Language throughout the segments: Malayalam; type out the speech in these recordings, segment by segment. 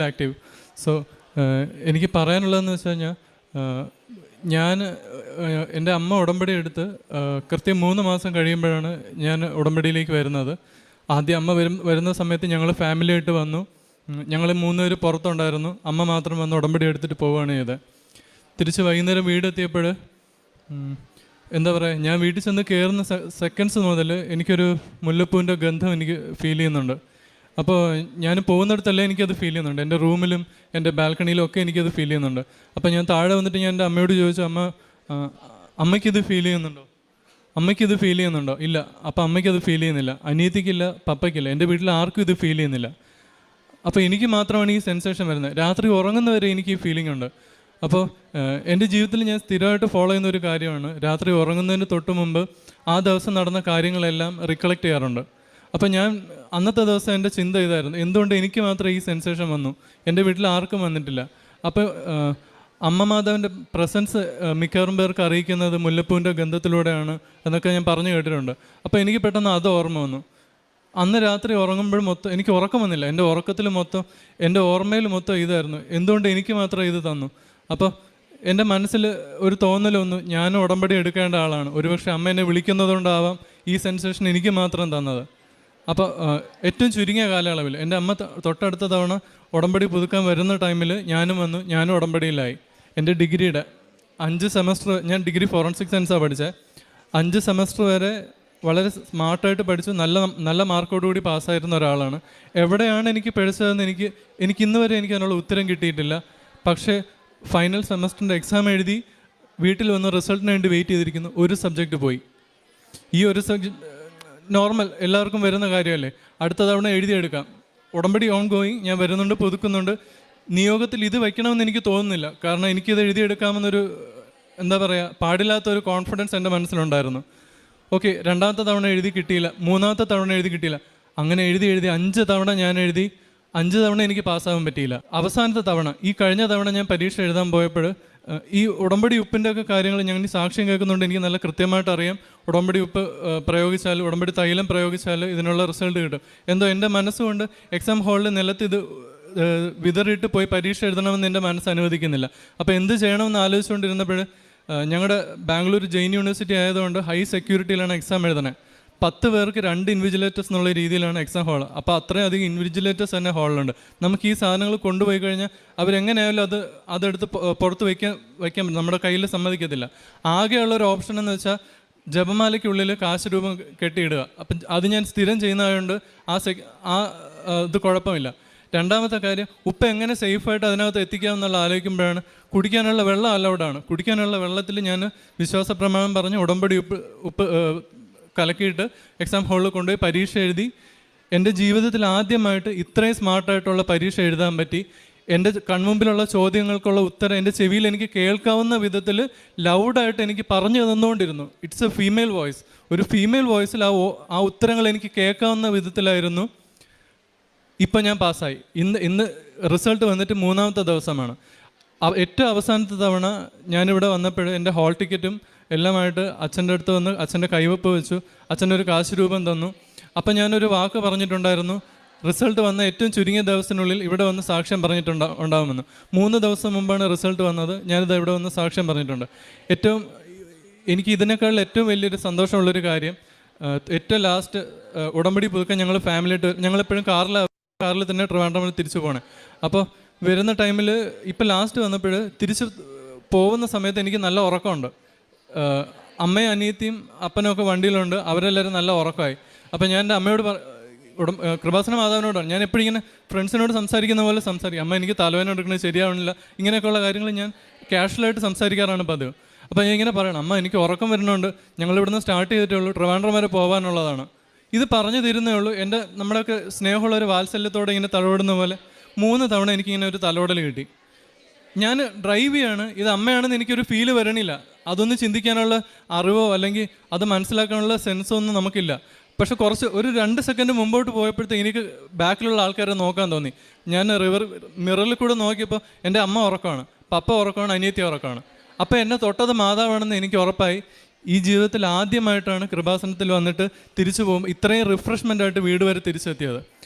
ആക്റ്റീവ്. സോ എനിക്ക് പറയാനുള്ളതെന്ന് വെച്ച് കഴിഞ്ഞാൽ, ഞാൻ എൻ്റെ അമ്മ ഉടമ്പടി എടുത്ത് കൃത്യം 3 മാസം കഴിയുമ്പോഴാണ് ഞാൻ ഉടമ്പടിയിലേക്ക് വരുന്നത്. ആദ്യം അമ്മ വരുന്ന സമയത്ത് ഞങ്ങൾ ഫാമിലി ആയിട്ട് വന്നു. ഞങ്ങൾ 3 പേര് പുറത്തുണ്ടായിരുന്നു. അമ്മ മാത്രം വന്ന് ഉടമ്പടി എടുത്തിട്ട് പോവുകയാണ് ചെയ്തത്. തിരിച്ച് വൈകുന്നേരം വീടെത്തിയപ്പോൾ എന്താ പറയുക, ഞാൻ വീട്ടിൽ ചെന്ന് കയറുന്ന സെക്കൻഡ്സ് മുതൽ എനിക്കൊരു മുല്ലപ്പൂവിൻ്റെ ഗന്ധം എനിക്ക് ഫീൽ ചെയ്യുന്നുണ്ട്. അപ്പോൾ ഞാൻ പോകുന്നിടത്തല്ല എനിക്കത് ഫീൽ ചെയ്യുന്നുണ്ട്. എൻ്റെ റൂമിലും എൻ്റെ ബാൽക്കണിയിലും ഒക്കെ എനിക്കത് ഫീൽ ചെയ്യുന്നുണ്ട്. അപ്പോൾ ഞാൻ താഴെ വന്നിട്ട് ഞാൻ എൻ്റെ അമ്മയോട് ചോദിച്ചു, അമ്മയ്ക്കിത് ഫീൽ ചെയ്യുന്നുണ്ടോ? അമ്മയ്ക്കിത് ഫീൽ ചെയ്യുന്നുണ്ടോ? ഇല്ല. അപ്പോൾ അമ്മയ്ക്കത് ഫീൽ ചെയ്യുന്നില്ല, അനിയത്തിക്കില്ല, പപ്പയ്ക്കില്ല, എൻ്റെ വീട്ടിൽ ആർക്കും ഇത് ഫീൽ ചെയ്യുന്നില്ല. അപ്പോൾ എനിക്ക് മാത്രമാണ് ഈ സെൻസേഷൻ വരുന്നത്. രാത്രി ഉറങ്ങുന്നവരെ എനിക്ക് ഈ ഫീലിംഗ് ഉണ്ട്. അപ്പോൾ എൻ്റെ ജീവിതത്തിൽ ഞാൻ സ്ഥിരമായിട്ട് ഫോളോ ചെയ്യുന്ന ഒരു കാര്യമാണ്, രാത്രി ഉറങ്ങുന്നതിന് തൊട്ട് മുമ്പ് ആ ദിവസം നടന്ന കാര്യങ്ങളെല്ലാം റിക്കളക്ട് ചെയ്യാറുണ്ട്. അപ്പോൾ ഞാൻ അന്നത്തെ ദിവസം എൻ്റെ ചിന്ത ഇതായിരുന്നു, എന്തുകൊണ്ട് എനിക്ക് മാത്രം ഈ സെൻസേഷൻ വന്നു, എൻ്റെ വീട്ടിൽ ആർക്കും വന്നിട്ടില്ല. അപ്പോൾ അമ്മ മാതാവിൻ്റെ പ്രസൻസ് മിക്കവാറും പേർക്ക് അറിയിക്കുന്നത് മുല്ലപ്പൂവിൻ്റെ ഗന്ധത്തിലൂടെയാണ് എന്നൊക്കെ ഞാൻ പറഞ്ഞു കേട്ടിട്ടുണ്ട്. അപ്പോൾ എനിക്ക് പെട്ടെന്ന് അത് ഓർമ്മ വന്നു. അന്ന് രാത്രി ഉറങ്ങുമ്പോഴും മൊത്തം എനിക്ക് ഉറക്കം വന്നില്ല. എൻ്റെ ഉറക്കത്തിൽ മൊത്തം, എൻ്റെ ഓർമ്മയിൽ മൊത്തം ഇതായിരുന്നു, എന്തുകൊണ്ട് എനിക്ക് മാത്രം ഇത് തന്നു. അപ്പോൾ എൻ്റെ മനസ്സിൽ ഒരു തോന്നലൊന്നു, ഞാനും ഉടമ്പടി എടുക്കേണ്ട ആളാണ്, ഒരുപക്ഷെ അമ്മ എന്നെ വിളിക്കുന്നതുകൊണ്ടാവാം ഈ സെൻസേഷൻ എനിക്ക് മാത്രം തന്നത്. അപ്പോൾ ഏറ്റവും ചുരുങ്ങിയ കാലയളവിൽ എൻ്റെ അമ്മ തൊട്ടടുത്ത തവണ ഉടമ്പടി പുതുക്കാൻ വരുന്ന ടൈമിൽ ഞാനും വന്നു, ഞാനും ഉടമ്പടിയിലായി. എൻ്റെ ഡിഗ്രിയുടെ 5 സെമസ്റ്റർ, ഞാൻ ഡിഗ്രി ഫോറൻസിക് സയൻസാണ് പഠിച്ചത്. 5 സെമസ്റ്റർ വരെ വളരെ സ്മാർട്ടായിട്ട് പഠിച്ചു, നല്ല മാർക്കോടുകൂടി പാസ്സായിരുന്ന ഒരാളാണ്. എവിടെയാണ് എനിക്ക് പഠിച്ചതെന്ന് എനിക്ക് ഇന്ന് വരെ എനിക്ക് അതിനുള്ള ഉത്തരം കിട്ടിയിട്ടില്ല. പക്ഷേ ഫൈനൽ സെമസ്റ്ററിൻ്റെ എക്സാം എഴുതി വീട്ടിൽ വന്ന് റിസൾട്ടിന് വേണ്ടി വെയിറ്റ് ചെയ്തിരിക്കുന്നു. ഒരു സബ്ജക്റ്റ് പോയി. ഈ ഒരു സബ്ജക്റ്റ് നോർമൽ എല്ലാവർക്കും വരുന്ന കാര്യമല്ലേ, അടുത്ത തവണ എഴുതിയെടുക്കാം. ഉടമ്പടി ഓൺ ഗോയിങ്, ഞാൻ വരുന്നുണ്ട്, പുതുക്കുന്നുണ്ട്. നിയോഗത്തിൽ ഇത് വയ്ക്കണമെന്ന് എനിക്ക് തോന്നുന്നില്ല, കാരണം എനിക്കിത് എഴുതിയെടുക്കാമെന്നൊരു എന്താ പറയുക, പാടില്ലാത്തൊരു കോൺഫിഡൻസ് എൻ്റെ മനസ്സിലുണ്ടായിരുന്നു. ഓക്കെ, 2ാമത്തെ തവണ എഴുതി കിട്ടിയില്ല, 3ാമത്തെ തവണ എഴുതി കിട്ടിയില്ല. അങ്ങനെ എഴുതി 5 തവണ ഞാൻ എഴുതി, 5 തവണ എനിക്ക് പാസ്സാകാൻ പറ്റിയില്ല. അവസാനത്തെ തവണ, ഈ കഴിഞ്ഞ തവണ ഞാൻ പരീക്ഷ എഴുതാൻ പോയപ്പോൾ ഈ ഉടമ്പടി ഉപ്പിൻ്റെ ഒക്കെ കാര്യങ്ങൾ ഞങ്ങൾ ഈ സാക്ഷ്യം കേൾക്കുന്നുണ്ട്, എനിക്ക് നല്ല കൃത്യമായിട്ട് അറിയാം. ഉടമ്പടി ഉപ്പ് പ്രയോഗിച്ചാൽ, ഉടമ്പടി തൈലം പ്രയോഗിച്ചാൽ ഇതിനുള്ള റിസൾട്ട് കിട്ടും. എന്തോ എൻ്റെ മനസ്സുകൊണ്ട് എക്സാം ഹാളിൽ നിലത്ത് ഇത് വിതറിയിട്ട് പോയി പരീക്ഷ എഴുതണമെന്ന് എൻ്റെ മനസ്സ് അനുവദിക്കുന്നില്ല. അപ്പോൾ എന്ത് ചെയ്യണമെന്ന് ആലോചിച്ചുകൊണ്ടിരുന്നപ്പോൾ ഞങ്ങളുടെ ബാംഗ്ലൂർ ജെയിൻ യൂണിവേഴ്സിറ്റി ആയതുകൊണ്ട് ഹൈ സെക്യൂരിറ്റിയിലാണ് എക്സാം എഴുതണത്. 10 പേർക്ക് 2 ഇൻവിജിലേറ്റേഴ്സ് എന്നുള്ള രീതിയിലാണ് എക്സാം ഹാൾ. അപ്പോൾ അത്രയും അധികം ഇൻവിജിലേറ്റേഴ്സ് തന്നെ ഹാളിലുണ്ട്. നമുക്ക് ഈ സാധനങ്ങൾ കൊണ്ടുപോയി കഴിഞ്ഞാൽ അവരെങ്ങനെയായാലും അതെടുത്ത് പുറത്ത് വയ്ക്കാൻ നമ്മുടെ കയ്യിൽ സമ്മതിക്കത്തില്ല. ആകെയുള്ളൊരു ഓപ്ഷൻ എന്ന് വെച്ചാൽ ജപമാലയ്ക്കുള്ളിൽ കാശ് രൂപം കെട്ടിയിടുക. അപ്പം അത് ഞാൻ സ്ഥിരം ചെയ്യുന്നതുകൊണ്ട് ഇത് കുഴപ്പമില്ല. 2ാമത്തെ കാര്യം, ഉപ്പ് എങ്ങനെ സേഫായിട്ട് അതിനകത്ത് എത്തിക്കാമെന്നുള്ള ആലോചിക്കുമ്പോഴാണ് കുടിക്കാനുള്ള വെള്ളം അലൗഡാണ്. കുടിക്കാനുള്ള വെള്ളത്തിൽ ഞാൻ വിശ്വാസ പ്രമാണം പറഞ്ഞ് ഉടമ്പടി ഉപ്പ് കലക്കിയിട്ട് എക്സാം ഹാളിൽ കൊണ്ടുപോയി പരീക്ഷ എഴുതി. എൻ്റെ ജീവിതത്തിൽ ആദ്യമായിട്ട് ഇത്രയും സ്മാർട്ടായിട്ടുള്ള പരീക്ഷ എഴുതാൻ പറ്റി. എൻ്റെ കൺമുമ്പിലുള്ള ചോദ്യങ്ങൾക്കുള്ള ഉത്തരം എൻ്റെ ചെവിയിൽ എനിക്ക് കേൾക്കാവുന്ന വിധത്തിൽ ലൗഡായിട്ട് എനിക്ക് പറഞ്ഞു തന്നുകൊണ്ടിരുന്നു. It's a female voice. ഒരു ഫീമെയിൽ വോയിസിൽ ആ ഉത്തരങ്ങൾ എനിക്ക് കേൾക്കാവുന്ന വിധത്തിലായിരുന്നു. ഇപ്പം ഞാൻ പാസ്സായി. ഇന്ന് റിസൾട്ട് വന്നിട്ട് 3ാമത്തെ ദിവസമാണ്. ഏറ്റവും അവസാനത്തെ തവണ ഞാനിവിടെ വന്നപ്പോൾ എൻ്റെ ഹാൾ ടിക്കറ്റും എല്ലാമായിട്ട് അച്ഛൻ്റെ അടുത്ത് വന്ന് അച്ഛൻ്റെ കൈവപ്പ് വെച്ചു. അച്ഛൻ്റെ ഒരു കാശ് രൂപം തന്നു. അപ്പം ഞാനൊരു വാക്ക് പറഞ്ഞിട്ടുണ്ടായിരുന്നു, റിസൾട്ട് വന്ന ഏറ്റവും ചുരുങ്ങിയ ദിവസത്തിനുള്ളിൽ ഇവിടെ വന്ന് സാക്ഷ്യം ഉണ്ടാവുമെന്ന്. 3 ദിവസം മുമ്പാണ് റിസൾട്ട് വന്നത്. ഞാനിത് ഇവിടെ വന്ന് സാക്ഷ്യം പറഞ്ഞിട്ടുണ്ട്. എനിക്ക് ഇതിനേക്കാൾ ഏറ്റവും വലിയൊരു സന്തോഷമുള്ളൊരു കാര്യം, ഏറ്റവും ലാസ്റ്റ് ഉടമ്പടി പുതുക്കാൻ ഞങ്ങൾ ഫാമിലിയായിട്ട്, ഞങ്ങളെപ്പോഴും കാറിൽ തന്നെ ട്രിവാൻഡ്രമിൽ തിരിച്ചു പോകണേ. അപ്പോൾ വരുന്ന ടൈമിൽ ഇപ്പോൾ ലാസ്റ്റ് വന്നപ്പോൾ തിരിച്ച് പോകുന്ന സമയത്ത് എനിക്ക് നല്ല ഉറക്കമുണ്ട്. അമ്മയും അനിയത്തിയും അപ്പനും ഒക്കെ വണ്ടിയിലുണ്ട്, അവരെല്ലാവരും നല്ല ഉറക്കമായി. അപ്പോൾ ഞാൻ എൻ്റെ അമ്മയോട് കൃപാസന മാതാവിനോടാണ് ഞാൻ എപ്പോഴും ഇങ്ങനെ ഫ്രണ്ട്സിനോട് സംസാരിക്കുന്ന പോലെ സംസാരിക്കും. അമ്മ എനിക്ക് തലവേദന എടുക്കുന്നത് ശരിയാവണില്ല, ഇങ്ങനെയൊക്കെയുള്ള കാര്യങ്ങൾ ഞാൻ ക്യാഷ്വലായിട്ട് സംസാരിക്കാറാണ് പതിവ്. അപ്പോൾ ഞാൻ ഇങ്ങനെ പറയണം, അമ്മ എനിക്ക് ഉറക്കം വരുന്നുണ്ട്, ഞങ്ങളിവിടുന്ന് സ്റ്റാർട്ട് ചെയ്തിട്ടേ ഉള്ളൂ, ട്രിവാൻഡ്രം വരെ പോകാനുള്ളതാണ്. ഇത് പറഞ്ഞു തരുന്നേ ഉള്ളൂ. നമ്മുടെയൊക്കെ സ്നേഹമുള്ള ഒരു വാത്സല്യത്തോടെ ഇങ്ങനെ തലോടുന്ന പോലെ 3 തവണ എനിക്കിങ്ങനെ ഒരു തലോടൽ കിട്ടി. ഞാൻ ഡ്രൈവ് ചെയ്യാണ്, ഇത് അമ്മയാണെന്ന് എനിക്കൊരു ഫീല് വരണില്ല. അതൊന്നും ചിന്തിക്കാനുള്ള അറിവോ അല്ലെങ്കിൽ അത് മനസ്സിലാക്കാനുള്ള സെൻസോ ഒന്നും നമുക്കില്ല. പക്ഷെ ഒരു 2 സെക്കൻഡ് മുമ്പോട്ട് പോയപ്പോഴത്തേക്ക് എനിക്ക് ബാക്കിലുള്ള ആൾക്കാരെ നോക്കാൻ തോന്നി. ഞാൻ മിററിൽ കൂടെ നോക്കിയപ്പോൾ എൻ്റെ അമ്മ ഉറക്കമാണ്, പപ്പ ഉറക്കമാണ്, അനിയത്തി ഉറക്കമാണ്. അപ്പോൾ എന്നെ തൊട്ടത് മാതാവാണെന്ന് എനിക്ക് ഉറപ്പായി. ഈ ജീവിതത്തിൽ ആദ്യമായിട്ടാണ് കൃപാസനത്തിൽ വന്നിട്ട് തിരിച്ചു പോകുമ്പോൾ ഇത്രയും റിഫ്രഷ്മെൻ്റ് ആയിട്ട് വീട് വരെ തിരിച്ചെത്തിയത്.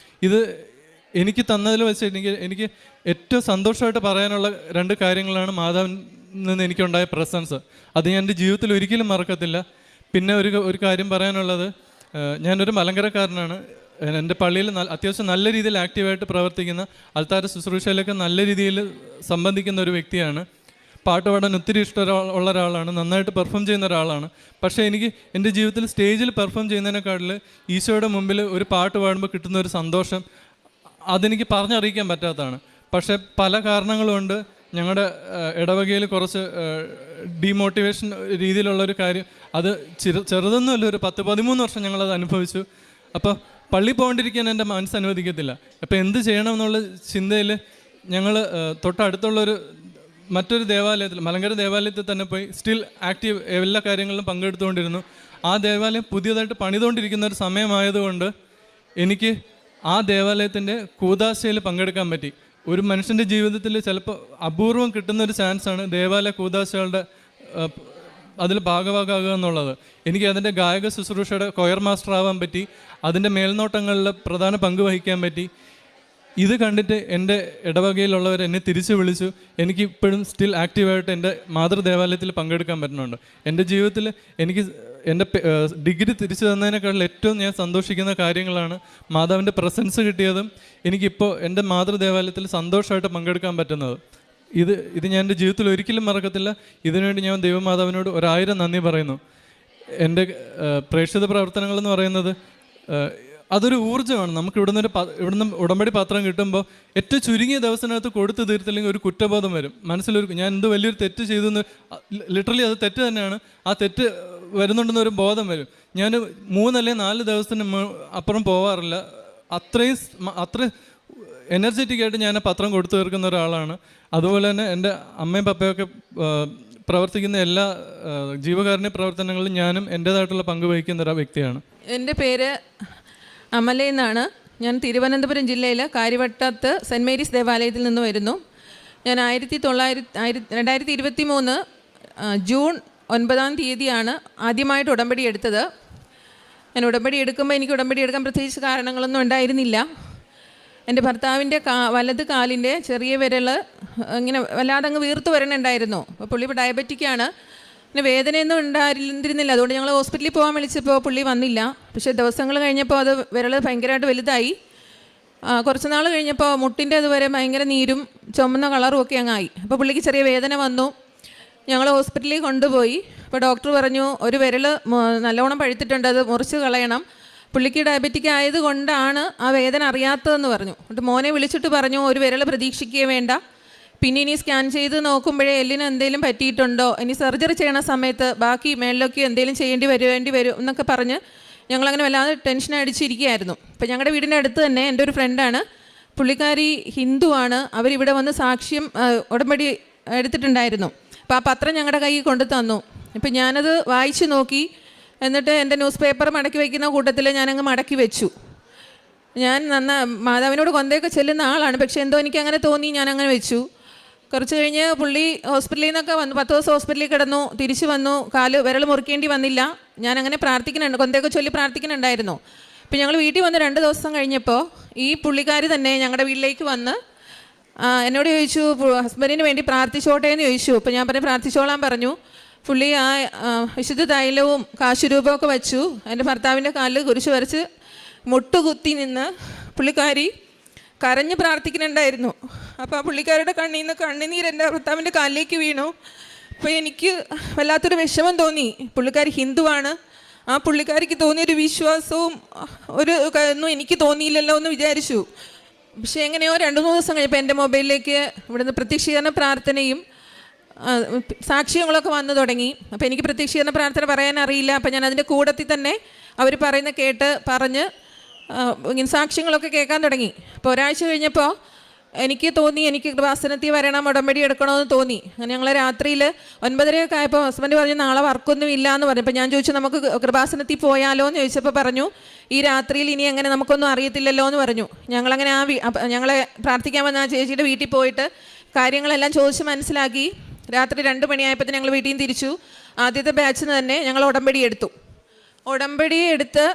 ഇത് എനിക്ക് തന്നതിൽ വെച്ച് എനിക്ക് ഏറ്റവും സന്തോഷമായിട്ട് പറയാനുള്ള 2 കാര്യങ്ങളാണ് മാതാവിൽ നിന്ന് എനിക്കുണ്ടായ പ്രസൻസ്. അത് ഞാൻ എൻ്റെ ജീവിതത്തിൽ ഒരിക്കലും മറക്കത്തില്ല. പിന്നെ ഒരു കാര്യം പറയാനുള്ളത്, ഞാനൊരു മലങ്കരക്കാരനാണ്. എൻ്റെ പള്ളിയിൽ അത്യാവശ്യം നല്ല രീതിയിൽ ആക്റ്റീവായിട്ട് പ്രവർത്തിക്കുന്ന, അൾത്താര ശുശ്രൂഷയിലൊക്കെ നല്ല രീതിയിൽ സംബന്ധിക്കുന്ന ഒരു വ്യക്തിയാണ്. പാട്ട് പാടാൻ ഒത്തിരി ഇഷ്ടമുള്ള ഒരാളാണ്, നന്നായിട്ട് പെർഫോം ചെയ്യുന്ന ഒരാളാണ്. പക്ഷേ എനിക്ക് എൻ്റെ ജീവിതത്തിൽ സ്റ്റേജിൽ പെർഫോം ചെയ്യുന്നതിനേക്കാളിൽ ഈശോയുടെ മുമ്പിൽ ഒരു പാട്ട് പാടുമ്പോൾ കിട്ടുന്ന ഒരു സന്തോഷം അതെനിക്ക് പറഞ്ഞറിയിക്കാൻ പറ്റാത്തതാണ്. പക്ഷേ പല കാരണങ്ങളുകൊണ്ട് ഞങ്ങളുടെ ഇടവകയിൽ കുറച്ച് ഡീമോട്ടിവേഷൻ രീതിയിലുള്ളൊരു കാര്യം, അത് ചെറുതൊന്നുമല്ല, ഒരു 10-13 വർഷം ഞങ്ങളത് അനുഭവിച്ചു. അപ്പോൾ പള്ളി പോകേണ്ടിരിക്കാൻ എൻ്റെ മനസ്സ് അനുവദിക്കത്തില്ല. അപ്പോൾ എന്ത് ചെയ്യണം എന്നുള്ള ചിന്തയിൽ ഞങ്ങൾ തൊട്ടടുത്തുള്ളൊരു മറ്റൊരു ദേവാലയത്തിൽ, മലങ്കര ദേവാലയത്തിൽ തന്നെ പോയി സ്റ്റിൽ ആക്റ്റീവ് എല്ലാ കാര്യങ്ങളിലും പങ്കെടുത്തുകൊണ്ടിരുന്നു. ആ ദേവാലയം പുതിയതായിട്ട് പണിതുകൊണ്ടിരിക്കുന്ന ഒരു സമയമായതുകൊണ്ട് എനിക്ക് ആ ദേവാലയത്തിൻ്റെ കൂദാശയിൽ പങ്കെടുക്കാൻ പറ്റി. ഒരു മനുഷ്യൻ്റെ ജീവിതത്തിൽ ചിലപ്പോൾ അപൂർവം കിട്ടുന്നൊരു ചാൻസാണ് ദേവാലയ കൂദാശകളുടെ അതിൽ ഭാഗമാകുക എന്നുള്ളത്. എനിക്ക് അതിൻ്റെ ഗായക ശുശ്രൂഷയുടെ കൊയർ മാസ്റ്റർ ആവാൻ പറ്റി, അതിൻ്റെ മേൽനോട്ടങ്ങളിൽ പ്രധാന പങ്ക് വഹിക്കാൻ പറ്റി. ഇത് കണ്ടിട്ട് എൻ്റെ ഇടവകയിലുള്ളവർ എന്നെ തിരിച്ചു വിളിച്ചു. എനിക്ക് ഇപ്പോഴും സ്റ്റിൽ ആക്റ്റീവായിട്ട് എൻ്റെ മാതൃദേവാലയത്തിൽ പങ്കെടുക്കാൻ പറ്റുന്നുണ്ട്. എൻ്റെ ജീവിതത്തിൽ എനിക്ക് എൻ്റെ ഡിഗ്രി തിരിച്ചു തന്നതിനേക്കാൾ ഏറ്റവും ഞാൻ സന്തോഷിക്കുന്ന കാര്യങ്ങളാണ് മാതാവിൻ്റെ പ്രസൻസ് കിട്ടിയതും എനിക്കിപ്പോൾ എൻ്റെ മാതൃദേവാലയത്തിൽ സന്തോഷമായിട്ട് പങ്കെടുക്കാൻ പറ്റുന്നത്. ഇത് ഞാൻ എൻ്റെ ജീവിതത്തിൽ ഒരിക്കലും മറക്കത്തില്ല. ഇതിനുവേണ്ടി ഞാൻ ദൈവമാതാവിനോട് 1000 നന്ദി പറയുന്നു. എൻ്റെ പ്രേക്ഷിത പ്രവർത്തനങ്ങളെന്ന് പറയുന്നത് അതൊരു ഊർജ്ജമാണ്. നമുക്ക് ഇവിടുന്ന് ഉടമ്പടി പത്രം കിട്ടുമ്പോൾ ഏറ്റവും ചുരുങ്ങിയ ദിവസത്തിനകത്ത് കൊടുത്തു തീർത്തില്ലെങ്കിൽ ഒരു കുറ്റബോധം വരും. ഞാൻ എന്ത് വലിയൊരു തെറ്റ് ചെയ്തു എന്ന്, ലിറ്ററലി അത് തെറ്റ് തന്നെയാണ്. ആ തെറ്റ് വരുന്നുണ്ടെന്നൊരു ബോധം വരും. ഞാൻ 3 അല്ലെങ്കിൽ 4 ദിവസത്തിന് അപ്പുറം പോവാറില്ല. അത്ര എനർജറ്റിക് ആയിട്ട് ഞാൻ പത്രം കൊടുത്തു തീർക്കുന്ന ഒരാളാണ്. അതുപോലെ തന്നെ എൻ്റെ അമ്മയും പപ്പയൊക്കെ പ്രവർത്തിക്കുന്ന എല്ലാ ജീവകാരുണ്യ പ്രവർത്തനങ്ങളിലും ഞാനും എൻ്റേതായിട്ടുള്ള പങ്ക് വഹിക്കുന്ന ഒരു വ്യക്തിയാണ്. എൻ്റെ പേര് അമല എന്നാണ്. ഞാൻ തിരുവനന്തപുരം ജില്ലയിൽ കാര്യവട്ടത്ത് സെൻറ്റ് മേരീസ് ദേവാലയത്തിൽ നിന്ന് വരുന്നു. ഞാൻ 2023 ജൂൺ 9-ാം തീയതിയാണ് ആദ്യമായിട്ട് ഉടമ്പടി എടുത്തത്. ഞാൻ ഉടമ്പടി എടുക്കുമ്പോൾ എനിക്ക് ഉടമ്പടി എടുക്കാൻ പ്രത്യേകിച്ച് കാരണങ്ങളൊന്നും ഉണ്ടായിരുന്നില്ല. എൻ്റെ ഭർത്താവിൻ്റെ വലത് കാലിൻ്റെ ചെറിയ വിരൽ ഇങ്ങനെ വല്ലാതെ അങ്ങ് വീർത്ത് വരണുണ്ടായിരുന്നു. അപ്പോൾ പുള്ളി ഇപ്പോൾ ഡയബറ്റിക്കാണ്. പിന്നെ വേദനയൊന്നും ഉണ്ടായിരുന്നില്ല. അതുകൊണ്ട് ഞങ്ങൾ ഹോസ്പിറ്റലിൽ പോകാൻ വിളിച്ചപ്പോൾ പുള്ളി വന്നില്ല. പക്ഷേ ദിവസങ്ങൾ കഴിഞ്ഞപ്പോൾ അത് വിരൽ ഭയങ്കരമായിട്ട് വലുതായി. കുറച്ച് നാൾ കഴിഞ്ഞപ്പോൾ മുട്ടിൻ്റെ അതുവരെ ഭയങ്കര നീരും ചുമന്ന കളറും ഒക്കെ അങ്ങായി. അപ്പോൾ പുള്ളിക്ക് ചെറിയ വേദന വന്നു. ഞങ്ങൾ ഹോസ്പിറ്റലിൽ കൊണ്ടുപോയി. അപ്പോൾ ഡോക്ടർ പറഞ്ഞു ഒരു വിരൽ നല്ലോണം പഴുത്തിട്ടുണ്ട്, അത് മുറിച്ച് കളയണം. പുള്ളിക്ക് ഡയബറ്റിക് ആയതുകൊണ്ടാണ് ആ വേദന അറിയാത്തതെന്ന് പറഞ്ഞു. എന്നിട്ട് മോനെ വിളിച്ചിട്ട് പറഞ്ഞു ഒരു വിരൽ പ്രതീക്ഷിക്കുകയേ വേണ്ട, പിന്നെ ഇനി സ്കാൻ ചെയ്ത് നോക്കുമ്പോഴേ എല്ലിന് എന്തെങ്കിലും പറ്റിയിട്ടുണ്ടോ, ഇനി സർജറി ചെയ്യണ സമയത്ത് ബാക്കി മേളിലൊക്കെ എന്തെങ്കിലും വേണ്ടി വരും എന്നൊക്കെ പറഞ്ഞ് ഞങ്ങളങ്ങനെ വല്ലാതെ ടെൻഷൻ അടിച്ചിരിക്കുകയായിരുന്നു. അപ്പോൾ ഞങ്ങളുടെ വീടിൻ്റെ അടുത്ത് തന്നെ എൻ്റെ ഒരു ഫ്രണ്ടാണ്, പുള്ളിക്കാരി ഹിന്ദുവാണ്. അവരിവിടെ വന്ന് സാക്ഷ്യം ഉടമ്പടി എടുത്തിട്ടുണ്ടായിരുന്നു. അപ്പോൾ ആ പത്രം ഞങ്ങളുടെ കയ്യിൽ കൊണ്ടു തന്നു. അപ്പോൾ ഞാനത് വായിച്ചു നോക്കി. എന്നിട്ട് എൻ്റെ ന്യൂസ് പേപ്പർ മടക്കി വയ്ക്കുന്ന കൂട്ടത്തിൽ ഞാനങ്ങ് മടക്കി വെച്ചു. ഞാൻ മാതാവിനോട് കൊന്തയൊക്കെ ചെല്ലുന്ന ആളാണ്, പക്ഷേ എന്തോ എനിക്ക് അങ്ങനെ തോന്നി, ഞാനങ്ങനെ വെച്ചു. കുറച്ച് കഴിഞ്ഞ് പുള്ളി ഹോസ്പിറ്റലിൽ നിന്നൊക്കെ വന്നു. 10 ദിവസം ഹോസ്പിറ്റലിൽ കിടന്നു, തിരിച്ചു വന്നു. വിരൽ മുറിക്കേണ്ടി വന്നില്ല. ഞാനങ്ങനെ കൊന്തയൊക്കെ ചൊല്ലി പ്രാർത്ഥിക്കുന്നുണ്ടായിരുന്നു. അപ്പോൾ ഞങ്ങൾ വീട്ടിൽ വന്ന് 2 ദിവസം കഴിഞ്ഞപ്പോൾ ഈ പുള്ളിക്കാരി തന്നെ ഞങ്ങളുടെ വീട്ടിലേക്ക് വന്ന് എന്നോട് ചോദിച്ചു ഹസ്ബൻഡിന് വേണ്ടി പ്രാർത്ഥിച്ചോട്ടെ എന്ന് ചോദിച്ചു. അപ്പോൾ ഞാൻ പ്രാർത്ഥിച്ചോളാൻ പറഞ്ഞു. പുള്ളി ആ വിശുദ്ധ തൈലവും കാശുരൂപവും ഒക്കെ വെച്ചു. എൻ്റെ ഭർത്താവിൻ്റെ കാലിൽ കുരിശ് വരച്ച് മുട്ടുകുത്തി നിന്ന് പുള്ളിക്കാരി കരഞ്ഞ് പ്രാർത്ഥിക്കുന്നുണ്ടായിരുന്നു. അപ്പോൾ ആ പുള്ളിക്കാരുടെ കണ്ണിൽ നിന്ന് കണ്ണുനീർ എൻ്റെ ഭർത്താവിൻ്റെ കാലിലേക്ക് വീണു. അപ്പോൾ എനിക്ക് വല്ലാത്തൊരു വിഷമം തോന്നി. പുള്ളിക്കാരി ഹിന്ദുവാണ്. ആ പുള്ളിക്കാരിക്ക് തോന്നിയൊരു വിശ്വാസവും ഒന്നും എനിക്ക് തോന്നിയില്ലല്ലോ എന്ന് വിചാരിച്ചു. പക്ഷേ എങ്ങനെയോ 2-3 ദിവസം കഴിഞ്ഞപ്പോൾ എൻ്റെ മൊബൈലിലേക്ക് ഇവിടുന്ന് പ്രത്യക്ഷീകരണ പ്രാർത്ഥനയും സാക്ഷ്യങ്ങളൊക്കെ വന്നു തുടങ്ങി. അപ്പോൾ എനിക്ക് പ്രത്യക്ഷീകരണ പ്രാർത്ഥന പറയാൻ അറിയില്ല. അപ്പോൾ ഞാൻ അതിൻ്റെ കൂട്ടത്തിൽ തന്നെ അവർ പറയുന്ന പറഞ്ഞ് ഇങ്ങനെ സാക്ഷ്യങ്ങളൊക്കെ കേൾക്കാൻ തുടങ്ങി. അപ്പോൾ ഒരാഴ്ച കഴിഞ്ഞപ്പോൾ എനിക്ക് തോന്നി എനിക്ക് കൃപാസനത്തിൽ വരണം, ഉടമ്പടി എടുക്കണമെന്ന് തോന്നി. അങ്ങനെ ഞങ്ങൾ രാത്രിയിൽ 9:30 ആയപ്പോൾ ഹസ്ബൻഡ് പറഞ്ഞു നാളെ വർക്കൊന്നും ഇല്ല എന്ന് പറഞ്ഞു. അപ്പോൾ ഞാൻ ചോദിച്ചു നമുക്ക് കൃപാസനത്തിൽ പോയാലോ എന്ന് ചോദിച്ചപ്പോൾ പറഞ്ഞു ഈ രാത്രിയിൽ ഇനി അങ്ങനെ നമുക്കൊന്നും അറിയത്തില്ലല്ലോ എന്ന് പറഞ്ഞു. ഞങ്ങളങ്ങനെ ഞങ്ങളെ പ്രാർത്ഥിക്കാൻ വന്ന ആ ചേച്ചിയുടെ വീട്ടിൽ പോയിട്ട് കാര്യങ്ങളെല്ലാം ചോദിച്ച് മനസ്സിലാക്കി. രാത്രി 2 മണിയായപ്പോൾ ഞങ്ങൾ വീട്ടിൽ നിന്ന് തിരിച്ചു. ആദ്യത്തെ ബാച്ചിന് തന്നെ ഞങ്ങൾ ഉടമ്പടി എടുത്തു. ഉടമ്പടി എടുത്ത്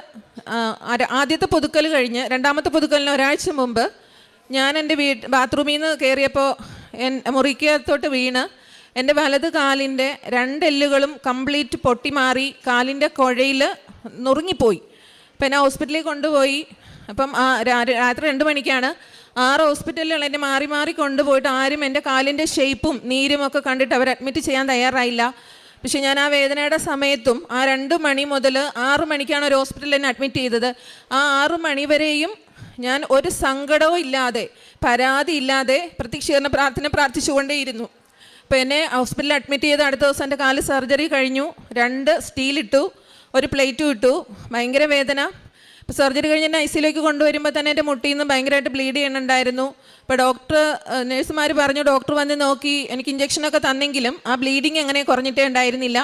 ആദ്യത്തെ പുതുക്കൽ കഴിഞ്ഞ് 2ാമത്തെ പുതുക്കലിന് ഒരാഴ്ച മുമ്പ് ഞാൻ എൻ്റെ ബാത്റൂമിൽ നിന്ന് കയറിയപ്പോൾ മുറിക്കകത്തോട്ട് വീണ് എൻ്റെ വലത് കാലിൻ്റെ 2 എല്ലുകളും കംപ്ലീറ്റ് പൊട്ടിമാറി കാലിൻ്റെ കുഴയിൽ നുറുങ്ങിപ്പോയി. അപ്പം എന്നെ ഹോസ്പിറ്റലിൽ കൊണ്ടുപോയി. അപ്പം രാത്രി 2 മണിക്കാണ് 6 ഹോസ്പിറ്റലുകൾ എന്നെ മാറി മാറി കൊണ്ടുപോയിട്ട് ആരും എൻ്റെ കാലിൻ്റെ ഷേപ്പും നീരും ഒക്കെ കണ്ടിട്ട് അവർ അഡ്മിറ്റ് ചെയ്യാൻ തയ്യാറായില്ല. പക്ഷേ ഞാൻ ആ വേദനയുടെ സമയത്തും ആ 2 മണി മുതൽ 6 മണിക്കാണ് ഒരു ഹോസ്പിറ്റലിൽ എന്നെ അഡ്മിറ്റ് ചെയ്തത്. ആ 6 മണി വരെയും ഞാൻ ഒരു സങ്കടവും ഇല്ലാതെ പരാതി ഇല്ലാതെ പ്രത്യക്ഷീകരണ പ്രാർത്ഥിച്ചുകൊണ്ടേയിരുന്നു. അപ്പോൾ എന്നെ ഹോസ്പിറ്റലിൽ അഡ്മിറ്റ് ചെയ്ത് അടുത്ത ദിവസം എൻ്റെ കാല് സർജറി കഴിഞ്ഞു. 2 സ്റ്റീലിട്ടു, 1 പ്ലേറ്റും ഇട്ടു. ഭയങ്കര വേദന. ഇപ്പോൾ സർജറി കഴിഞ്ഞ് എന്നെ ICUലേക്ക് കൊണ്ടുവരുമ്പോൾ തന്നെ എൻ്റെ മുട്ടിൽ നിന്ന് ഭയങ്കരമായിട്ട് ബ്ലീഡ് ചെയ്യുന്നുണ്ടായിരുന്നു. അപ്പോൾ നേഴ്സുമാർ പറഞ്ഞു, ഡോക്ടർ വന്ന് നോക്കി എനിക്ക് ഇഞ്ചക്ഷനൊക്കെ തന്നെങ്കിലും ആ ബ്ലീഡിങ് എങ്ങനെ കുറഞ്ഞിട്ടേ ഉണ്ടായിരുന്നില്ല.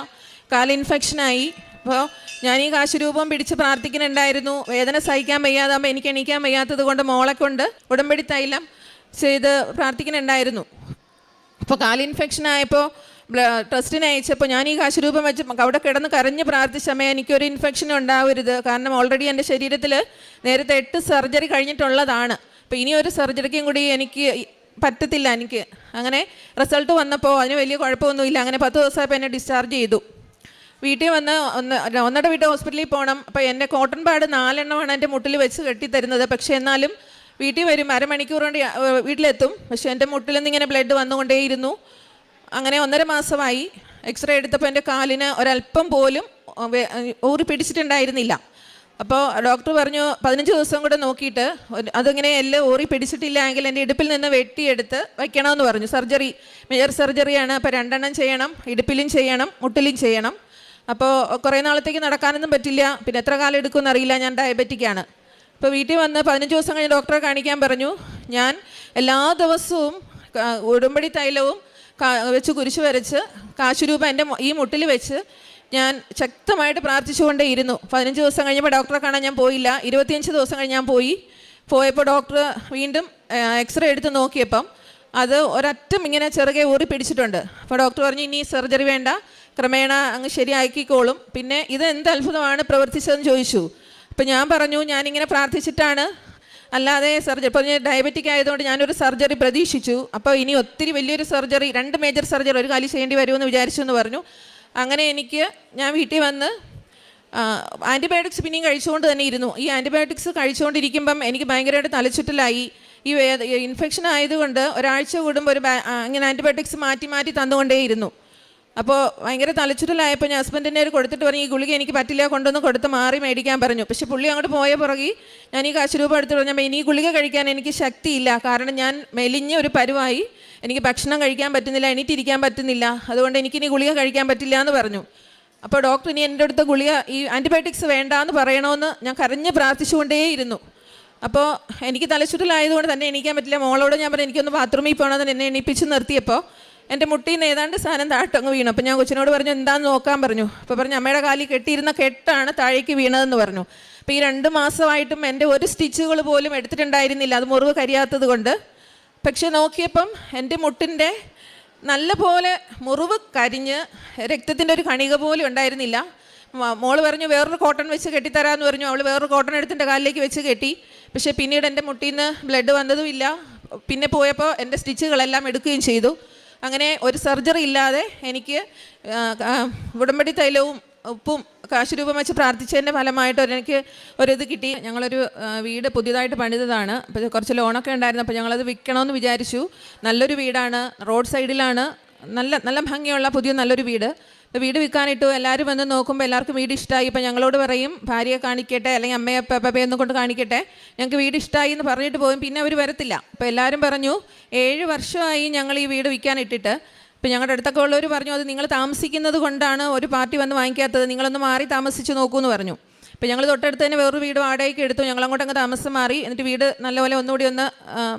കാല് ഇൻഫെക്ഷനായി. അപ്പോൾ ഞാൻ ഈ കാശുരൂപം പിടിച്ച് പ്രാർത്ഥിക്കുന്നുണ്ടായിരുന്നു. വേദന സഹിക്കാൻ വയ്യാതാകുമ്പോൾ എനിക്ക് എണീക്കാൻ വയ്യാത്തത് കൊണ്ട് മോളെ കൊണ്ട് ഉടമ്പടി തൈലം ചെയ്ത് പ്രാർത്ഥിക്കുന്നുണ്ടായിരുന്നു. അപ്പോൾ കാല് ഇൻഫെക്ഷൻ ആയപ്പോൾ ടെസ്റ്റിന് അയച്ചപ്പോൾ ഞാൻ ഈ കാശുരൂപം വെച്ച് അവിടെ കിടന്ന് കരഞ്ഞ് പ്രാർത്ഥിച്ചമ്മേ എനിക്കൊരു ഇൻഫെക്ഷൻ ഉണ്ടാവരുത്, കാരണം ഓൾറെഡി എൻ്റെ ശരീരത്തിൽ നേരത്തെ 8 സർജറി കഴിഞ്ഞിട്ടുള്ളതാണ്. അപ്പോൾ ഇനി ഒരു സർജറിക്കും കൂടി എനിക്ക് പറ്റത്തില്ല. എനിക്ക് അങ്ങനെ റിസൾട്ട് വന്നപ്പോൾ അതിന് വലിയ കുഴപ്പമൊന്നുമില്ല. അങ്ങനെ 10 ദിവസമായപ്പോൾ എന്നെ ഡിസ്ചാർജ് ചെയ്തു. വീട്ടിൽ വന്ന് ഒന്നട വീട്ട് ഹോസ്പിറ്റലിൽ പോകണം. അപ്പോൾ എൻ്റെ കോട്ടൺ പാഡ് 4 എണ്ണമാണ് എൻ്റെ മുട്ടിൽ വെച്ച് കെട്ടിത്തരുന്നത്. പക്ഷേ എന്നാലും വീട്ടിൽ വരും, അരമണിക്കൂർ കൊണ്ട് വീട്ടിലെത്തും. പക്ഷേ എൻ്റെ മുട്ടിൽ നിന്ന് ഇങ്ങനെ ബ്ലഡ് വന്നുകൊണ്ടേയിരുന്നു. അങ്ങനെ 1.5 മാസമായി. എക്സ്റേ എടുത്തപ്പോൾ എൻ്റെ കാലിന് ഒരല്പം പോലും ഊറി പിടിച്ചിട്ടുണ്ടായിരുന്നില്ല. അപ്പോൾ ഡോക്ടർ പറഞ്ഞു 15 ദിവസം കൂടെ നോക്കിയിട്ട് അതിങ്ങനെ എല്ലാം ഊറി പിടിച്ചിട്ടില്ല എങ്കിൽ എൻ്റെ ഇടുപ്പിൽ നിന്ന് വെട്ടിയെടുത്ത് വയ്ക്കണമെന്ന് പറഞ്ഞു. സർജറി മേജർ സർജറിയാണ്. അപ്പോൾ 2 എണ്ണം ചെയ്യണം, ഇടുപ്പിലും ചെയ്യണം, മുട്ടിലും ചെയ്യണം. അപ്പോൾ കുറേ നാളത്തേക്ക് നടക്കാനൊന്നും പറ്റില്ല. പിന്നെ എത്ര കാലം എടുക്കുമെന്ന് അറിയില്ല, ഞാൻ ഡയബറ്റിക്കാണ്. അപ്പോൾ വീട്ടിൽ വന്ന് 15 ദിവസം കഴിഞ്ഞ് ഡോക്ടറെ കാണിക്കാൻ പറഞ്ഞു. ഞാൻ എല്ലാ ദിവസവും ഉടമ്പടി തൈലവും വെച്ച് കുരിശ് വരച്ച് കാശുരൂപ എൻ്റെ ഈ മുട്ടിൽ വെച്ച് ഞാൻ ശക്തമായിട്ട് പ്രാർത്ഥിച്ചുകൊണ്ടേയിരുന്നു. 15 ദിവസം കഴിഞ്ഞപ്പോൾ ഡോക്ടറെ കാണാൻ ഞാൻ പോയില്ല. 25 ദിവസം കഴിഞ്ഞ് ഞാൻ പോയപ്പോൾ ഡോക്ടർ വീണ്ടും എക്സ്റേ എടുത്ത് നോക്കിയപ്പം അത് ഒരറ്റം ഇങ്ങനെ ചെറുകെ ഊറി പിടിച്ചിട്ടുണ്ട്. അപ്പോൾ ഡോക്ടർ പറഞ്ഞു ഇനി സർജറി വേണ്ട, ക്രമേണ അങ്ങ് ശരിയാക്കിക്കോളും. പിന്നെ ഇത് എന്ത് അത്ഭുതമാണ് പ്രവർത്തിച്ചതെന്ന് ചോദിച്ചു. അപ്പോൾ ഞാൻ പറഞ്ഞു ഞാനിങ്ങനെ പ്രാർത്ഥിച്ചിട്ടാണ്, അല്ലാതെ സർജറി. ഇപ്പോൾ ഞാൻ ഡയബറ്റിക് ആയതുകൊണ്ട് ഞാനൊരു സർജറി പ്രതീക്ഷിച്ചു. അപ്പോൾ ഇനി ഒത്തിരി വലിയൊരു സർജറി, 2 മേജർ സർജറി ഒരു കാലി ചെയ്യേണ്ടി വരുമെന്ന് വിചാരിച്ചു എന്ന് പറഞ്ഞു. അങ്ങനെ ഞാൻ വീട്ടിൽ വന്ന് ആൻറ്റിബയോട്ടിക്സ് പിന്നെയും കഴിച്ചുകൊണ്ട് തന്നെ ഇരുന്നു. ഈ ആൻറ്റിബയോട്ടിക്സ് കഴിച്ചുകൊണ്ടിരിക്കുമ്പം എനിക്ക് ഭയങ്കരമായിട്ട് തലച്ചുറ്റലായി. ഈ ഇൻഫെക്ഷൻ ആയതുകൊണ്ട് ഒരാഴ്ച കൂടുമ്പോൾ ഇങ്ങനെ ആൻറ്റിബയോട്ടിക്സ് മാറ്റി മാറ്റി തന്നുകൊണ്ടേയിരുന്നു. അപ്പോൾ ഭയങ്കര തലച്ചുറ്റലായപ്പോൾ ഞാൻ ഹസ്ബൻഡിനെ കൊടുത്തിട്ട് പറഞ്ഞു ഈ ഗുളിക എനിക്ക് പറ്റില്ല, കൊണ്ടുവന്ന് കൊടുത്ത് മാറി മേടിക്കാൻ പറഞ്ഞു. പക്ഷേ പുള്ളി അങ്ങോട്ട് പോയ പുറകെ ഞാൻ ഈ കാശുരൂപം എടുത്ത് പറഞ്ഞപ്പോൾ ഇനി ഈ ഗുളിക കഴിക്കാൻ എനിക്ക് ശക്തിയില്ല, കാരണം ഞാൻ മെലിഞ്ഞ ഒരു പരുവായി, എനിക്ക് ഭക്ഷണം കഴിക്കാൻ പറ്റുന്നില്ല, എണീറ്റിരിക്കാൻ പറ്റുന്നില്ല, അതുകൊണ്ട് എനിക്കിനി ഗുളിക കഴിക്കാൻ പറ്റില്ല എന്ന് പറഞ്ഞു. അപ്പോൾ ഡോക്ടർ ഇനി എൻ്റെ അടുത്ത് ഗുളിക ഈ ആൻറ്റിബയോട്ടിക്സ് വേണ്ടാന്ന് പറയണമെന്ന് ഞാൻ കരഞ്ഞ് പ്രാർത്ഥിച്ചുകൊണ്ടേയിരുന്നു. അപ്പോൾ എനിക്ക് തലച്ചുറ്റലായതുകൊണ്ട് തന്നെ എണീക്കാൻ പറ്റില്ല. മോളോട് ഞാൻ പറഞ്ഞു എനിക്കൊന്ന് ബാത്റൂമിൽ പോകണമെന്ന് എന്നെ എണീപ്പിച്ച് നിർത്തിയപ്പോൾ എൻ്റെ മുട്ടിൽ നിന്ന് ഏതാണ്ട് സാധനം താട്ടങ്ങ് വീണു. അപ്പോൾ ഞാൻ കൊച്ചിനോട് പറഞ്ഞു എന്താണെന്ന് നോക്കാൻ പറഞ്ഞു. അപ്പോൾ പറഞ്ഞു അമ്മയുടെ കാലിൽ കെട്ടിയിരുന്ന കെട്ടാണ് താഴേക്ക് വീണതെന്ന് പറഞ്ഞു. അപ്പോൾ ഈ 2 മാസമായിട്ടും എൻ്റെ ഒരു സ്റ്റിച്ചുകൾ പോലും എടുത്തിട്ടുണ്ടായിരുന്നില്ല, അത് മുറിവ് കരിയാത്തത് കൊണ്ട്. പക്ഷെ നോക്കിയപ്പം എൻ്റെ മുട്ടിൻ്റെ നല്ല പോലെ മുറിവ് കരിഞ്ഞ് രക്തത്തിൻ്റെ ഒരു കണിക പോലും ഉണ്ടായിരുന്നില്ല. മോള് പറഞ്ഞു വേറൊരു കോട്ടൺ വെച്ച് കെട്ടിത്തരാമെന്ന് പറഞ്ഞു. അവൾ വേറൊരു കോട്ടൺ എടുത്തിൻ്റെ കാലിലേക്ക് വെച്ച് കെട്ടി. പക്ഷേ പിന്നീട് എൻ്റെ മുട്ടിൽ നിന്ന് ബ്ലഡ് വന്നതുമില്ല. പിന്നെ പോയപ്പോൾ എൻ്റെ സ്റ്റിച്ചുകളെല്ലാം എടുക്കുകയും ചെയ്തു. അങ്ങനെ ഒരു സർജറി ഇല്ലാതെ എനിക്ക് ഉടമ്പടി തൈലവും ഉപ്പും കാശുരൂപം വെച്ച് പ്രാർത്ഥിച്ചതിൻ്റെ ഫലമായിട്ട് എനിക്ക് ഒരിത് കിട്ടി. ഞങ്ങളൊരു വീട് പുതിയതായിട്ട് പണിതതാണ്. അപ്പോൾ കുറച്ച് ലോണൊക്കെ ഉണ്ടായിരുന്നു. അപ്പോൾ ഞങ്ങളത് വിൽക്കണമെന്ന് വിചാരിച്ചു. നല്ലൊരു വീടാണ്, റോഡ് സൈഡിലാണ്, നല്ല ഭംഗിയുള്ള പുതിയ നല്ലൊരു വീട്. വീട് വിൽക്കാനിട്ടു. എല്ലാവരും വന്ന് നോക്കുമ്പോൾ എല്ലാവർക്കും വീട് ഇഷ്ടമായി. ഇപ്പോൾ ഞങ്ങളോട് പറയും ഭാര്യയെ കാണിക്കട്ടെ, അല്ലെങ്കിൽ അമ്മയെ പപ്പയൊന്നും കൊണ്ട് കാണിക്കട്ടെ, ഞങ്ങൾക്ക് വീട് ഇഷ്ടമായി എന്ന് പറഞ്ഞിട്ട് പോകും. പിന്നെ അവർ വരത്തില്ല. അപ്പോൾ എല്ലാവരും പറഞ്ഞു 7 വർഷമായി ഞങ്ങൾ ഈ വീട് വിൽക്കാനിട്ടിട്ട്. ഇപ്പോൾ ഞങ്ങളുടെ അടുത്തൊക്കെ ഉള്ളവർ പറഞ്ഞു അത് നിങ്ങൾ താമസിക്കുന്നത് കൊണ്ടാണ് ഒരു പാർട്ടി വന്ന് വാങ്ങിക്കാത്തത്, നിങ്ങളൊന്ന് മാറി താമസിച്ച് നോക്കൂ എന്ന് പറഞ്ഞു. അപ്പോൾ ഞങ്ങൾ തൊട്ടടുത്ത് തന്നെ വേറൊരു വീട് വാടകയ്ക്ക് എടുത്തു. ഞങ്ങളങ്ങോട്ടങ്ങ് താമസം മാറി. എന്നിട്ട് വീട് നല്ലപോലെ ഒന്നുകൂടി ഒന്ന്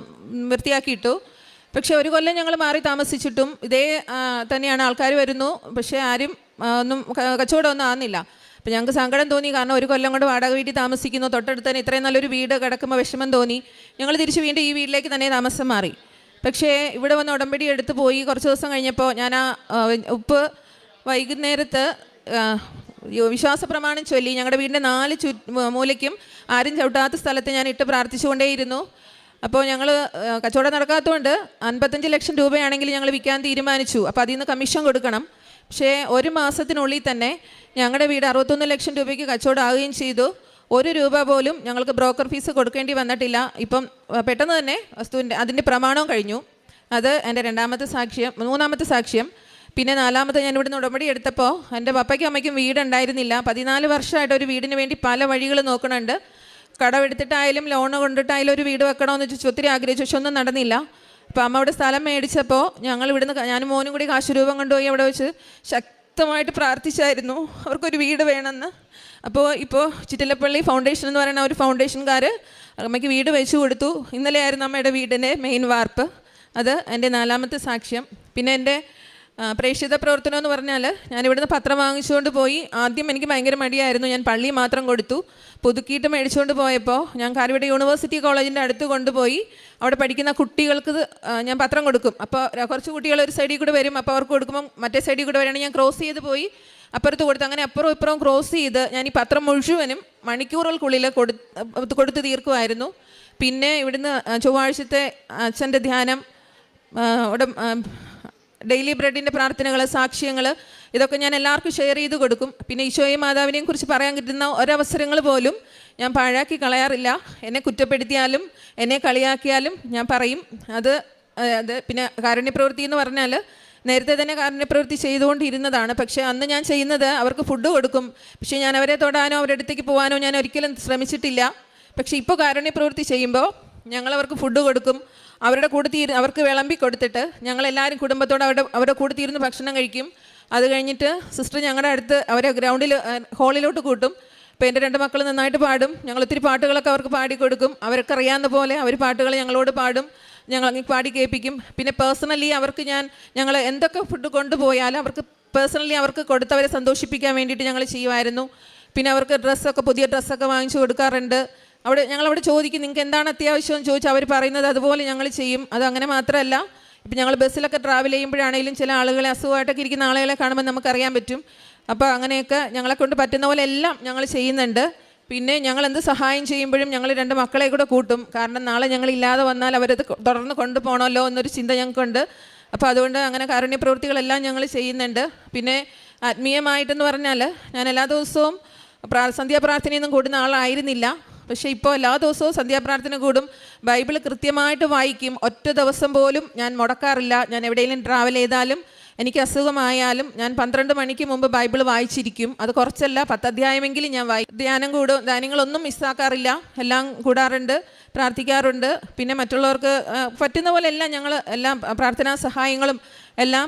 വൃത്തിയാക്കിയിട്ടു. പക്ഷേ 1 കൊല്ലം ഞങ്ങൾ മാറി താമസിച്ചിട്ടും ഇതേ തന്നെയാണ്, ആൾക്കാർ വരുന്നു, പക്ഷേ ആരും ഒന്നും കച്ചവടമൊന്നും ആകുന്നില്ല. അപ്പോൾ ഞങ്ങൾക്ക് സങ്കടം തോന്നി, കാരണം 1 കൊല്ലം കൊണ്ട് വാടക വീട്ടിൽ താമസിക്കുന്നു, തൊട്ടടുത്ത് തന്നെ ഇത്രയും നല്ലൊരു വീട് കിടക്കുമ്പോൾ വിഷമം തോന്നി. ഞങ്ങൾ തിരിച്ച് വീണ്ടും ഈ വീട്ടിലേക്ക് തന്നെ താമസം മാറി. പക്ഷേ ഇവിടെ വന്ന് ഉടമ്പടി എടുത്ത് പോയി കുറച്ച് ദിവസം കഴിഞ്ഞപ്പോൾ ഞാൻ ആ ഉപ്പ് വൈകുന്നേരത്ത് വിശ്വാസ പ്രമാണം ചൊല്ലി ഞങ്ങളുടെ വീടിൻ്റെ 4 മൂലയ്ക്കും ആരും ചവിട്ടാത്ത സ്ഥലത്ത് ഞാൻ ഇട്ട് പ്രാർത്ഥിച്ചുകൊണ്ടേയിരുന്നു. അപ്പോൾ ഞങ്ങൾ കച്ചവടം നടക്കാത്തതുകൊണ്ട് 55 ലക്ഷം രൂപയാണെങ്കിൽ ഞങ്ങൾ വിൽക്കാൻ തീരുമാനിച്ചു. അപ്പോൾ അതിൽ നിന്ന് കമ്മീഷൻ കൊടുക്കണം. പക്ഷേ 1 മാസത്തിനുള്ളിൽ തന്നെ ഞങ്ങളുടെ വീട് 61 ലക്ഷം രൂപയ്ക്ക് കച്ചവടം ആവുകയും ചെയ്തു. 1 രൂപ പോലും ഞങ്ങൾക്ക് ബ്രോക്കർ ഫീസ് കൊടുക്കേണ്ടി വന്നിട്ടില്ല. ഇപ്പം പെട്ടെന്ന് തന്നെ വസ്തുവിൻ്റെ അതിൻ്റെ പ്രമാണവും കഴിഞ്ഞു. അത് എൻ്റെ മൂന്നാമത്തെ സാക്ഷ്യം. പിന്നെ 4-മത്തെ ഞാൻ ഇവിടുന്ന് ഉടമ്പടി എടുത്തപ്പോൾ എൻ്റെ പപ്പയ്ക്കും അമ്മയ്ക്കും വീടുണ്ടായിരുന്നില്ല. 14 വർഷമായിട്ട് ഒരു വീടിന് വേണ്ടി പല വഴികൾ നോക്കണുണ്ട്. കടമെടുത്തിട്ടായാലും ലോണ് കൊണ്ടിട്ടായാലും ഒരു വീട് വെക്കണമെന്ന് ചോദിച്ചു ഒത്തിരി ആഗ്രഹിച്ചു. പക്ഷെ ഒന്നും നടന്നില്ല. അപ്പോൾ അമ്മ അവിടെ സ്ഥലം മേടിച്ചപ്പോൾ ഞങ്ങൾ ഇവിടുന്ന് ഞാനും മോനും കൂടി കാശ് രൂപം കൊണ്ടുപോയി അവിടെ വെച്ച് ശക്തമായിട്ട് പ്രാർത്ഥിച്ചായിരുന്നു അവർക്കൊരു വീട് വേണമെന്ന്. അപ്പോൾ ചിറ്റിലപ്പള്ളി ഫൗണ്ടേഷൻ എന്ന് പറയുന്ന ഒരു ഫൗണ്ടേഷൻകാർ അമ്മയ്ക്ക് വീട് വെച്ച് കൊടുത്തു. ഇന്നലെയായിരുന്നു അമ്മയുടെ വീടിൻ്റെ മെയിൻ വാർപ്പ്. അത് എൻ്റെ 4-മത്തെ സാക്ഷ്യം. പിന്നെ എൻ്റെ പ്രേക്ഷിത പ്രവർത്തനം എന്ന് പറഞ്ഞാൽ ഞാനിവിടുന്ന് പത്രം വാങ്ങിച്ചുകൊണ്ട് പോയി. ആദ്യം എനിക്ക് ഭയങ്കര മടിയായിരുന്നു. ഞാൻ പള്ളി മാത്രം കൊടുത്തു. പുതുക്കിയിട്ട് മേടിച്ചുകൊണ്ട് പോയപ്പോൾ ഞാൻ കാരവിടെ യൂണിവേഴ്സിറ്റി കോളേജിൻ്റെ അടുത്ത് കൊണ്ടുപോയി അവിടെ പഠിക്കുന്ന കുട്ടികൾക്ക് ഞാൻ പത്രം കൊടുക്കും. അപ്പോൾ കുറച്ച് കുട്ടികൾ ഒരു സൈഡിൽ കൂടെ വരും. അപ്പോൾ അവർക്ക് കൊടുക്കുമ്പോൾ മറ്റേ സൈഡിൽ കൂടെ വരികയാണെങ്കിൽ ഞാൻ ക്രോസ് ചെയ്ത് പോയി അപ്പുറത്ത് കൊടുത്തു. അങ്ങനെ അപ്പുറം ഇപ്പുറം ക്രോസ് ചെയ്ത് ഞാൻ ഈ പത്രം മുഴുവനും മണിക്കൂറുകൾക്കുള്ളിൽ കൊടുത്ത് തീർക്കുമായിരുന്നു. പിന്നെ ഇവിടുന്ന് ചൊവ്വാഴ്ചത്തെ അച്ഛൻ്റെ ധ്യാനം, ഡെയിലി ബ്രെഡിൻ്റെ പ്രാർത്ഥനകൾ, സാക്ഷ്യങ്ങൾ, ഇതൊക്കെ ഞാൻ എല്ലാവർക്കും ഷെയർ ചെയ്ത് കൊടുക്കും. പിന്നെ ഈശോയും മാതാവിനെയും കുറിച്ച് പറയാൻ കിട്ടുന്ന ഒരവസരങ്ങൾ പോലും ഞാൻ പാഴാക്കി കളയാറില്ല. എന്നെ കുറ്റപ്പെടുത്തിയാലും എന്നെ കളിയാക്കിയാലും ഞാൻ പറയും. അത് പിന്നെ കാരുണ്യപ്രവൃത്തി എന്ന് പറഞ്ഞാൽ നേരത്തെ തന്നെ കാരുണ്യപ്രവൃത്തി ചെയ്തുകൊണ്ടിരുന്നതാണ്. പക്ഷേ അന്ന് ഞാൻ ചെയ്യുന്നത് അവർക്ക് ഫുഡ് കൊടുക്കും. പക്ഷേ ഞാൻ അവരെ തൊടാനോ അവരുടെ അടുത്തേക്ക് പോകാനോ ഞാൻ ഒരിക്കലും ശ്രമിച്ചിട്ടില്ല. പക്ഷേ ഇപ്പോൾ കാരുണ്യപ്രവൃത്തി ചെയ്യുമ്പോൾ ഞങ്ങളവർക്ക് ഫുഡ് കൊടുക്കും. അവരുടെ കൂടെ അവർക്ക് വിളമ്പി കൊടുത്തിട്ട് ഞങ്ങളെല്ലാവരും കുടുംബത്തോടെ അവരുടെ കൂടെ തീർന്ന് ഭക്ഷണം കഴിക്കും. അത് കഴിഞ്ഞിട്ട് സിസ്റ്റർ ഞങ്ങളുടെ അടുത്ത് അവരെ ഹാളിലോട്ട് കൂട്ടും. ഇപ്പോൾ എൻ്റെ 2 മക്കൾ നന്നായിട്ട് പാടും. ഞങ്ങൾ ഒത്തിരി പാട്ടുകളൊക്കെ അവർക്ക് പാടിക്കൊടുക്കും. അവർക്ക് അറിയാവുന്ന പോലെ അവർ പാട്ടുകൾ ഞങ്ങളോട് പാടും. ഞങ്ങൾ പാടി കേൾപ്പിക്കും. പിന്നെ പേഴ്സണലി അവർക്ക് ഞങ്ങൾ എന്തൊക്കെ ഫുഡ് കൊണ്ടുപോയാലും അവർക്ക് പേഴ്സണലി അവർക്ക് കൊടുത്തവരെ സന്തോഷിപ്പിക്കാൻ വേണ്ടിയിട്ട് ഞങ്ങൾ ചെയ്യുമായിരുന്നു. പിന്നെ അവർക്ക് പുതിയ ഡ്രസ്സൊക്കെ വാങ്ങിച്ചു കൊടുക്കാറുണ്ട്. ഞങ്ങളവിടെ ചോദിക്കും നിങ്ങൾക്ക് എന്താണ് അത്യാവശ്യം എന്ന് ചോദിച്ചാൽ അവർ പറയുന്നത് അതുപോലെ ഞങ്ങൾ ചെയ്യും. അതങ്ങനെ മാത്രമല്ല, ഇപ്പം ഞങ്ങൾ ബസ്സിലൊക്കെ ട്രാവൽ ചെയ്യുമ്പോഴാണെങ്കിലും ചില ആളുകളെ അസുഖമായിട്ടൊക്കെ ഇരിക്കുന്ന ആളുകളെ കാണുമ്പോൾ നമുക്കറിയാൻ പറ്റും. അപ്പോൾ അങ്ങനെയൊക്കെ ഞങ്ങളെ കൊണ്ട് പറ്റുന്ന പോലെ എല്ലാം ഞങ്ങൾ ചെയ്യുന്നുണ്ട്. പിന്നെ ഞങ്ങൾ എന്ത് സഹായം ചെയ്യുമ്പോഴും ഞങ്ങൾ 2 മക്കളെ കൂടെ കൂട്ടും. കാരണം നാളെ ഞങ്ങളില്ലാതെ വന്നാൽ അവരത് തുടർന്ന് കൊണ്ടുപോകണമല്ലോ എന്നൊരു ചിന്ത ഞങ്ങൾക്കുണ്ട്. അപ്പോൾ അതുകൊണ്ട് അങ്ങനെ കാരുണ്യ പ്രവൃത്തികളെല്ലാം ഞങ്ങൾ ചെയ്യുന്നുണ്ട്. പിന്നെ ആത്മീയമായിട്ടെന്ന് പറഞ്ഞാൽ ഞാൻ എല്ലാ ദിവസവും സന്ധ്യാപ്രാർത്ഥനയൊന്നും കൂടുന്ന ആളായിരുന്നില്ല. പക്ഷേ ഇപ്പോൾ എല്ലാ ദിവസവും സന്ധ്യാപ്രാർത്ഥന കൂടും. ബൈബിൾ കൃത്യമായിട്ട് വായിക്കും. ഒറ്റ ദിവസം പോലും ഞാൻ മുടക്കാറില്ല. ഞാൻ എവിടെയെങ്കിലും ട്രാവൽ ചെയ്താലും എനിക്ക് അസുഖമായാലും ഞാൻ 12 മണിക്ക് മുമ്പ് ബൈബിൾ വായിച്ചിരിക്കും. അത് കുറച്ചല്ല 10 അധ്യായമെങ്കിലും ഞാൻ ധ്യാനങ്ങളൊന്നും മിസ്സാക്കാറില്ല. എല്ലാം കൂടാറുണ്ട്, പ്രാർത്ഥിക്കാറുണ്ട്. പിന്നെ മറ്റുള്ളവർക്ക് പറ്റുന്ന പോലെ എല്ലാം ഞങ്ങൾ പ്രാർത്ഥനാ സഹായങ്ങളും എല്ലാം